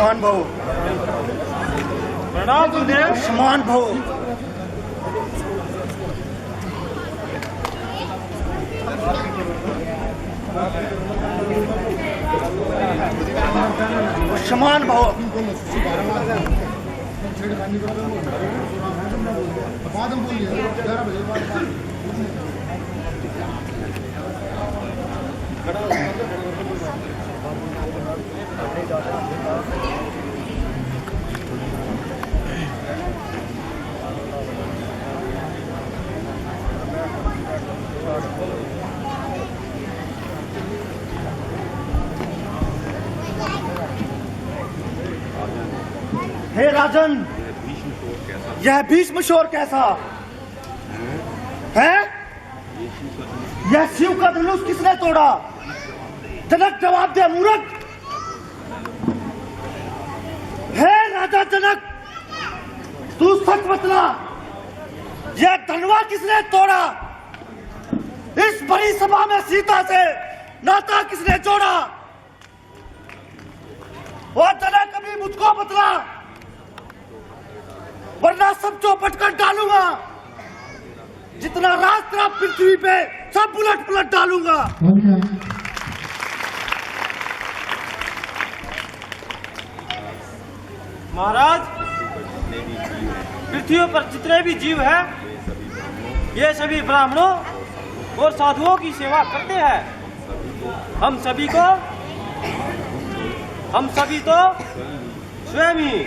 आयुष्मान भव। प्रणाम गुरुदेव। आयुष्मान भव। आयुष्मान भव। हे राजन, यह भीष्म शोर कैसा है? यह शिव का धनुष किसने तोड़ा? जनक जवाब दे मूर्ख। हे राजा जनक, तू सच बतला, यह धनवा किसने तोड़ा? इस बड़ी सभा में सीता से नाता किसने जोड़ा? और जनक अभी मुझको बतला, वरना सब चौपट कर डालूंगा। जितना राज तेरा पृथ्वी पे सब उलट पुलट डालूंगा। महाराज, पृथ्वी पर जितने भी जीव हैं, ये सभी ब्राह्मणों और साधुओं की सेवा करते हैं। हम सभी तो स्वयं ही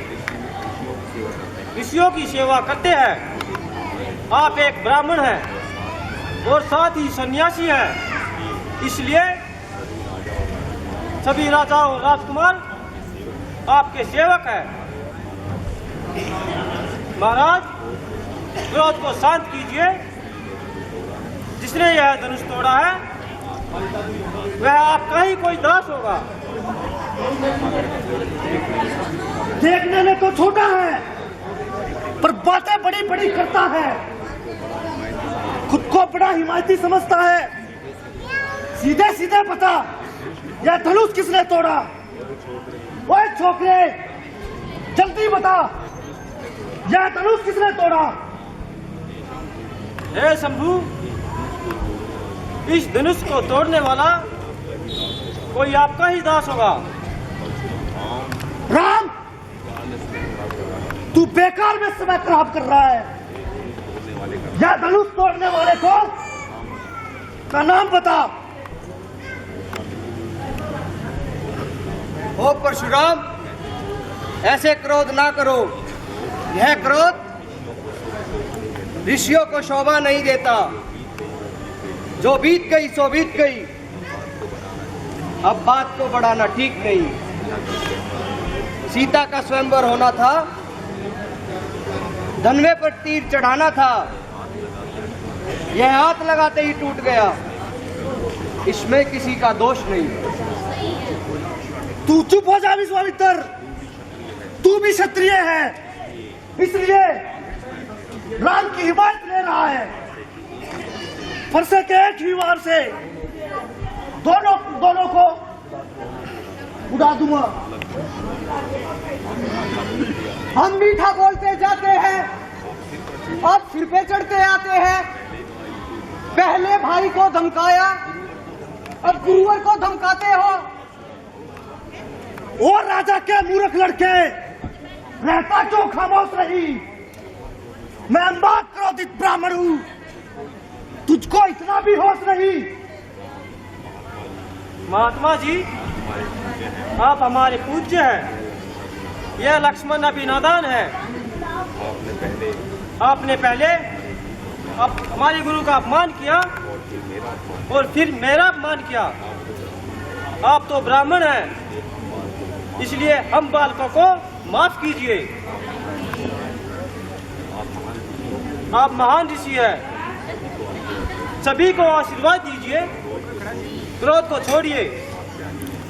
ऋषियों की सेवा करते हैं। आप एक ब्राह्मण हैं और साथ ही सन्यासी हैं, इसलिए सभी राजा और राजकुमार आपके सेवक हैं। महाराज, क्रोध को शांत कीजिए। जिसने यह धनुष तोड़ा है वह आपका ही कोई दास होगा। देखने में तो छोटा है, पर बातें बड़ी बड़ी करता है। खुद को बड़ा हिमायती समझता है। सीधे सीधे बता, यह धनुष किसने तोड़ा? ओए छोकरे, जल्दी बता, यह धनुष किसने तोड़ा? हे शंभू, इस धनुष को तोड़ने वाला कोई आपका ही दास होगा। राम, तू बेकार में समय खराब कर रहा है। यह धनुष तोड़ने वाले को का नाम बता। ओ परशुराम, ऐसे क्रोध ना करो। यह क्रोध ऋषियों को शोभा नहीं देता। जो बीत गई सो बीत गई, अब बात को बढ़ाना ठीक नहीं। सीता का स्वयंवर होना था, धनवे पर तीर चढ़ाना था, यह हाथ लगाते ही टूट गया। इसमें किसी का दोष नहीं। तू चुप हो जा विश्वामित्र, तू भी क्षत्रिय है, इसलिए राम की हिमायत ले रहा है। फरसे के एक ही वार से दोनों को उड़ा दूंगा। हम मीठा बोलते जाते हैं, अब सिर पे चढ़ते आते हैं। पहले भाई को धमकाया, अब गुरुवर को धमकाते हो। और राजा के मूर्ख लड़के, रहता क्यों खामोश रही? मैं मां क्रोधित ब्राह्मण हूं, तुझको इतना भी होश नहीं? महात्मा जी, आप हमारे पूज्य हैं। यह लक्ष्मण अभी नादान है। आपने पहले हमारे गुरु का अपमान किया और फिर मेरा अपमान किया। आप तो ब्राह्मण हैं, इसलिए हम बालकों को माफ कीजिए। आप महान ऋषि हैं, सभी को आशीर्वाद दीजिए। क्रोध को छोड़िए,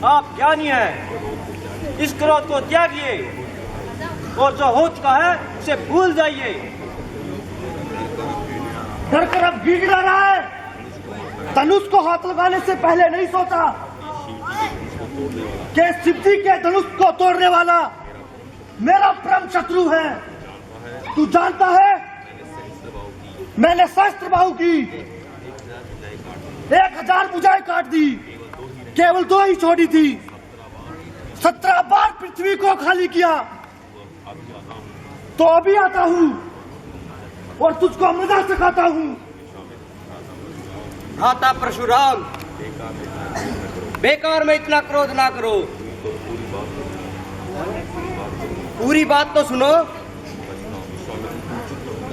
आप ज्ञानी हैं। इस क्रोध को त्यागिए और जो हो चुका है उसे भूल जाइए। डर कर अब गिड़ रहा है। धनुष को हाथ लगाने से पहले नहीं सोचा कि सिद्धि के धनुष को तोड़ने वाला मेरा परम शत्रु है। तू जानता है मैंने सहस्त्र बाहु की 1000 भुजाएं काट दी, केवल 2 ही छोड़ी थी। 17 बार पृथ्वी को खाली किया, तो अभी आता हूं और तुझको मजा सिखाता हूं। भ्राता परशुराम, बेकार में इतना क्रोध ना करो, पूरी बात तो सुनो।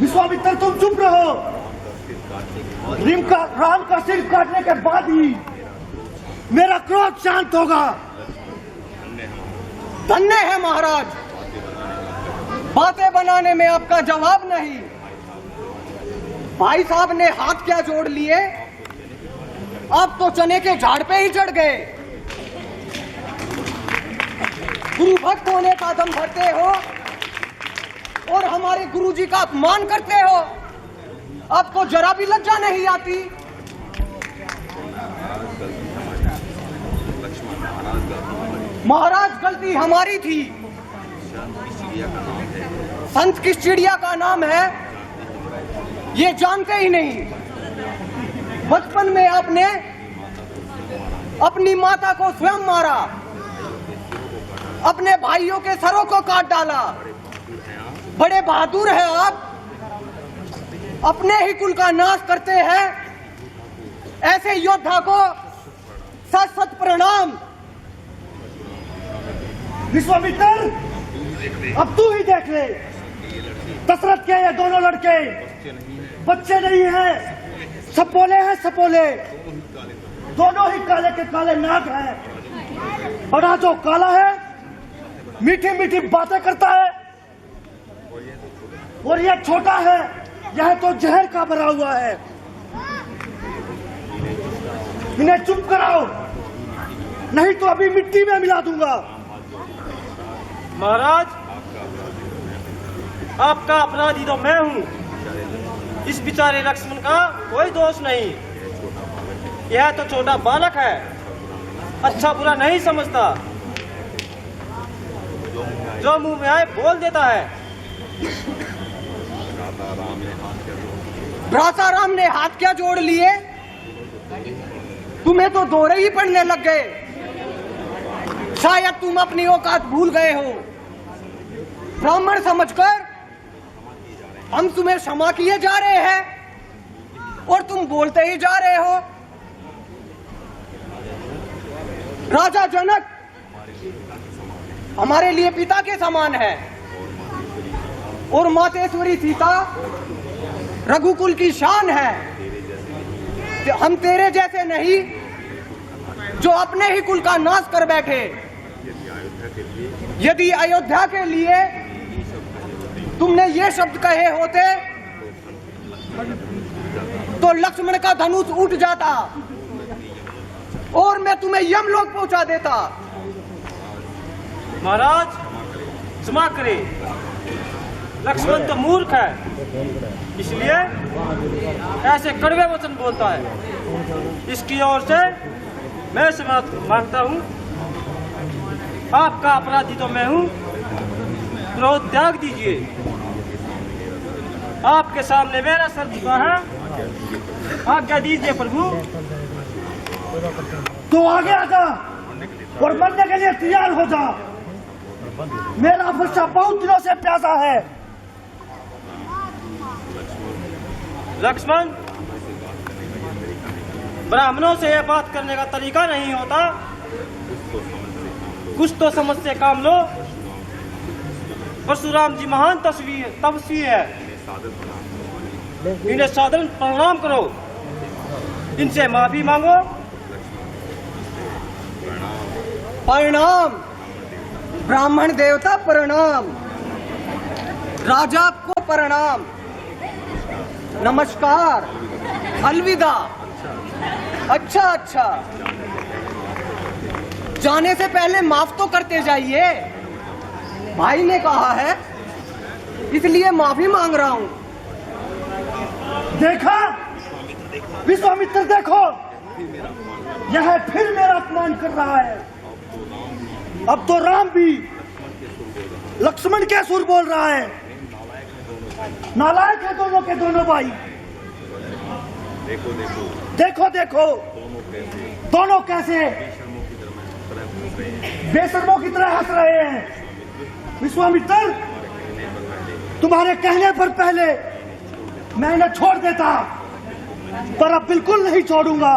विश्वामित्र तुम चुप रहो। राम का सिर काटने के बाद ही मेरा क्रोध शांत होगा। धन्य है महाराज, बातें बनाने में आपका जवाब नहीं। भाई साहब ने हाथ क्या जोड़ लिए, आप तो चने के झाड़ पे ही चढ़ गए। गुरु भक्त होने का दम भरते हो और हमारे गुरुजी का अपमान करते हो, आपको जरा भी लज्जा नहीं आती। महाराज गलती हमारी थी। संत किस चिड़िया का नाम है ये जानते ही नहीं। बचपन में आपने अपनी माता को स्वयं मारा, अपने भाइयों के सरों को काट डाला। बड़े बहादुर हैं आप, अपने ही कुल का नाश करते हैं। ऐसे योद्धा को सत सत प्रणाम। विश्वामित्र, अब तू ही देख ले, दशरथ के ये दोनों लड़के बच्चे नहीं हैं, सपोले हैं सपोले। दोनों ही काले के काले नाग हैं। बड़ा जो काला है मीठी मीठी बातें करता है, और यह छोटा है, यह तो जहर का भरा हुआ है। इन्हें चुप कराओ, नहीं तो अभी मिट्टी में मिला दूंगा। महाराज, आपका अपराधी तो मैं हूँ, इस बेचारे लक्ष्मण का कोई दोष नहीं। यह तो छोटा बालक है, अच्छा बुरा नहीं समझता, जो मुंह में आए बोल देता है। भ्राता राम ने हाथ क्या जोड़ लिए, तुम्हें तो दौरे ही पड़ने लग गए। शायद तुम अपनी औकात भूल गए हो। ब्राह्मण समझकर हम तुम्हें क्षमा किए जा रहे हैं और तुम बोलते ही जा रहे हो। राजा जनक हमारे लिए पिता के समान है और मातेश्वरी सीता रघुकुल की शान है। हम तेरे जैसे नहीं जो अपने ही कुल का नाश कर बैठे। यदि अयोध्या के लिए तुमने ये शब्द कहे होते तो लक्ष्मण का धनुष उठ जाता और मैं तुम्हें यमलोक पहुंचा देता। महाराज क्षमा करें, लक्ष्मण तो मूर्ख है, इसलिए ऐसे कड़वे वचन बोलता है। इसकी ओर से मैं क्षमा मांगता हूँ। आपका अपराधी तो मैं हूँ, क्रोध त्याग दीजिए। आपके सामने मेरा सर झुका है, आज्ञा दीजिए प्रभु। तो आगे आजा और मरने के लिए तैयार हो जा। मेरा बच्चा बहुत दिनों से प्यासा है। लक्ष्मण, ब्राह्मणों से यह बात करने का तरीका नहीं होता, कुछ तो समझ से काम लो। परशुराम जी महान तपस्वी है, इन्हें साधारण प्रणाम करो, इनसे माफी मांगो। प्रणाम ब्राह्मण देवता, प्रणाम राजा को प्रणाम, नमस्कार, अलविदा। अच्छा अच्छा, जाने से पहले माफ तो करते जाइए। भाई ने कहा है इसलिए माफी मांग रहा हूँ। देखा विश्वामित्र, देखो यह फिर मेरा अपमान कर रहा है। अब तो राम भी लक्ष्मण के सुर बोल रहा है। नालायक है दोनों के दोनों भाई। देखो देखो देखो देखो दोनों कैसे बेशर्मों की तरह हंस रहे हैं। विश्वामित्र, तुम्हारे कहने पर पहले मैं इन्हें छोड़ देता, पर अब बिल्कुल नहीं छोड़ूंगा।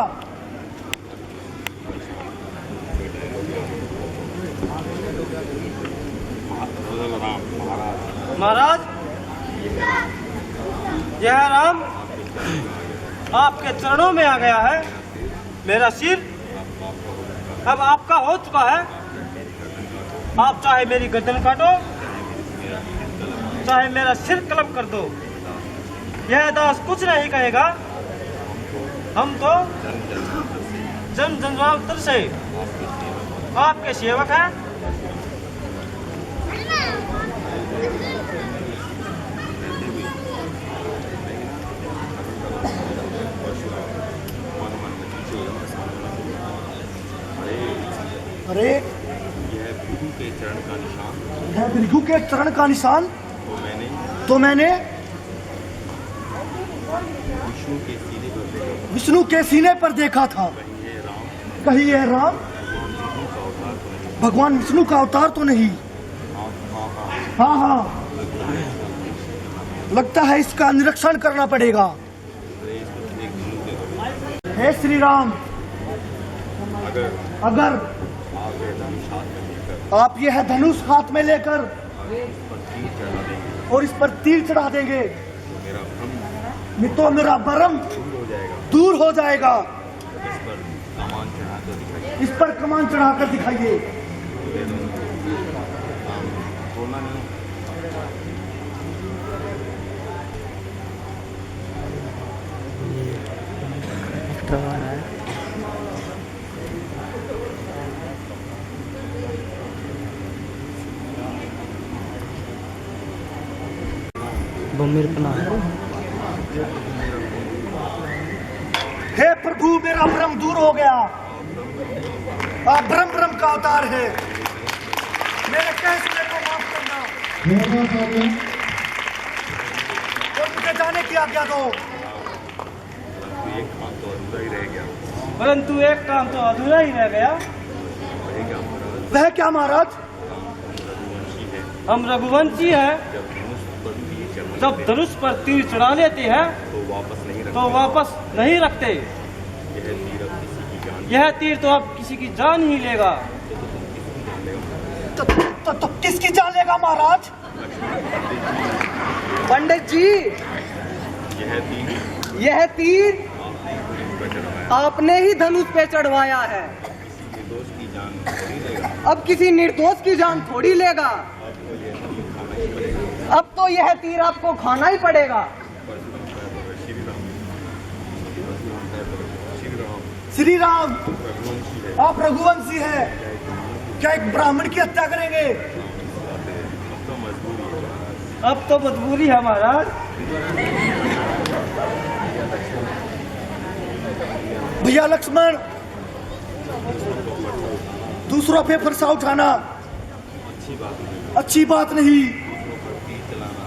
महाराज, यह राम आपके चरणों में आ गया है। मेरा सिर अब आपका हो चुका है। आप चाहे मेरी गर्दन काटो, चाहे मेरा सिर कलम कर दो, यह दास कुछ नहीं कहेगा। हम तो जन जन्मांतर से आपके सेवक हैं। अरे यह भृगु के चरण का निशान, है भृगु के चरण का निशान। तो मैंने विष्णु के सीने पर देखा था। कहीं यह राम भगवान विष्णु का अवतार तो नहीं? हाँ हाँ, लगता है इसका निरीक्षण करना पड़ेगा। हे श्री राम, अगर आप यह धनुष हाथ में लेकर और इस पर तीर चढ़ा देंगे तो मेरा भ्रम दूर हो जाएगा। इस पर कमान चढ़ाकर दिखाइए। हे प्रभु, मेरा भ्रम दूर हो गया। आप ब्रह्म का अवतार है। मेरे कह सुने को माफ करना और मुझे जाने की आज्ञा दो। परंतु एक काम तो अधूरा ही रह गया। वह क्या महाराज? हम रघुवंशी हैं। जब धनुष पर तीर चढ़ा लेते हैं तो वापस नहीं रखते। यह तीर तो अब किसी की जान ही लेगा। तो किसकी जान लेगा महाराज? पंडित जी, यह तीर आपने ही धनुष पे चढ़वाया है। अब किसी निर्दोष की जान थोड़ी लेगा। अब तो यह तीर आपको खाना ही पड़ेगा। श्री राम, आप रघुवंशी हैं, क्या एक ब्राह्मण की हत्या करेंगे? अब तो मजबूरी है महाराज। भैया लक्ष्मण, दूसरों पे फरसा उठाना अच्छी बात नहीं।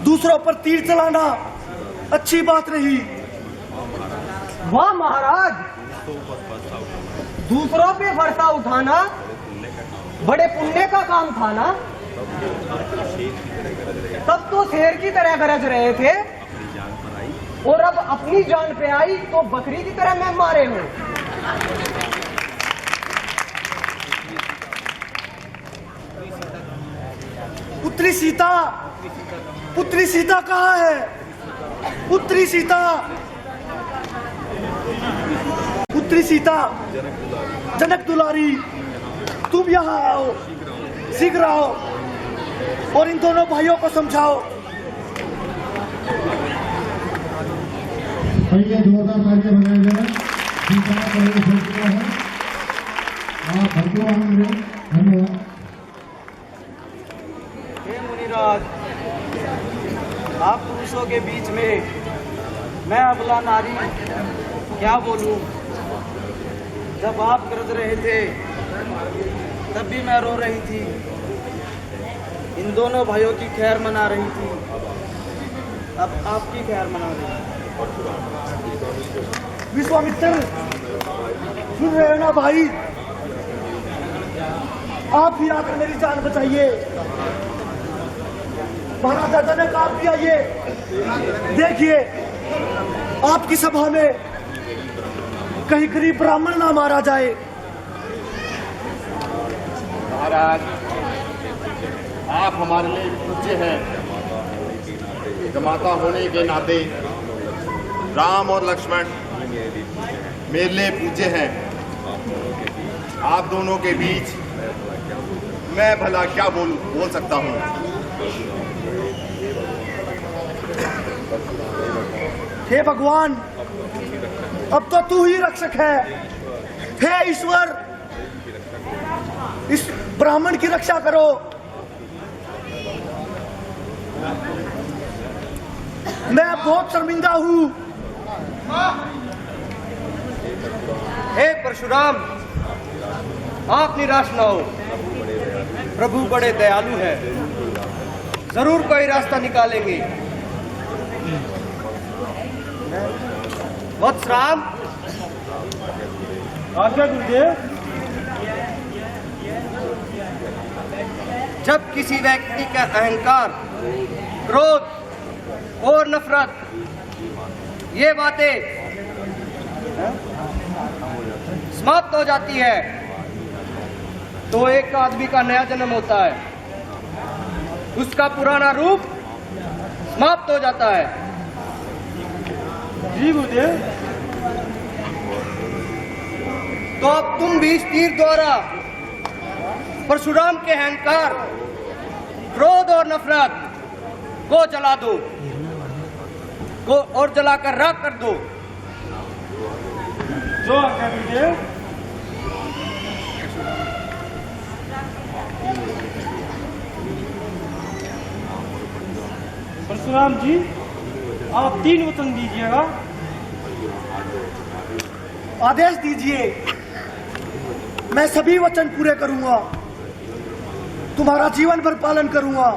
दूसरों पर तीर चलाना अच्छी बात नहीं। वाह महाराज, दूसरों पे फरसा उठाना बड़े पुण्य का काम था ना। तब तो शेर की तरह गरज रहे थे और अब अपनी जान पे आई तो बकरी की तरह मैं मारे हूँ। पुत्री सीता, पुत्री सीता कहाँ है? पुत्री सीता, पुत्री सीता, जनक दुलारी, तुम यहाँ आओ, शीघ्र आओ और इन दोनों भाइयों को समझाओ। पहले जोरदार तालियां बजाई जाए। आप धन्यवाद। हे मुनिराज, आप पुरुषों के बीच में मैं अबला नारी क्या बोलूं? जब आप गरज रहे थे तब भी मैं रो रही थी। इन दोनों भाइयों की खैर मना रही थी। अब आपकी खैर मना रही हूँ। विश्वामित्र, सुन रहे हो ना भाई? आप ही आकर मेरी जान बचाइए। महाराजा जनक, आप भी आइए। देखिए, आपकी सभा में कहीं गरीब ब्राह्मण ना मारा जाए। महाराज, आप हमारे लिए पूज्य हैं। जमाता होने के नाते राम और लक्ष्मण मेरे लिए पूज्य हैं। आप दोनों के बीच मैं भला क्या बोल सकता हूँ। हे भगवान, अब तो तू ही रक्षक है। हे ईश्वर, इस ब्राह्मण की रक्षा करो। मैं बहुत शर्मिंदा हूँ। हे परशुराम, आप निराश न हो। प्रभु बड़े दयालु हैं, जरूर कोई रास्ता निकालेंगे। वत्सराम, आज्ञा गुरुदेव। जब किसी व्यक्ति का अहंकार, क्रोध और नफरत, ये बातें समाप्त हो जाती है तो एक आदमी का नया जन्म होता है। उसका पुराना रूप समाप्त हो जाता है। जी गुरुदेव। तो अब तुम भी इस तीर द्वारा परशुराम के अहंकार, क्रोध और नफरत को जला दो और जलाकर राख कर दो। जो आज्ञा गुरुदेव। परशुराम जी, आप 3 वचन दीजिएगा। आदेश दीजिए, मैं सभी वचन पूरे करूंगा। तुम्हारा जीवन भर पालन करूंगा।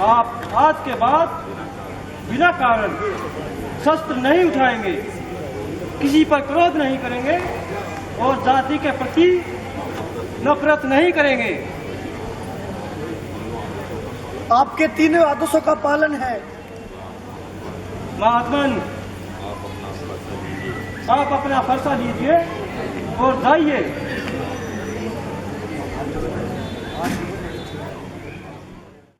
आप आज के बाद बिना कारण शस्त्र नहीं उठाएंगे, किसी पर क्रोध नहीं करेंगे और जाति के प्रति नफरत नहीं करेंगे। आपके तीनों आदेशों का पालन है। महात्मन, आप अपना फैसला लीजिए और जाइए।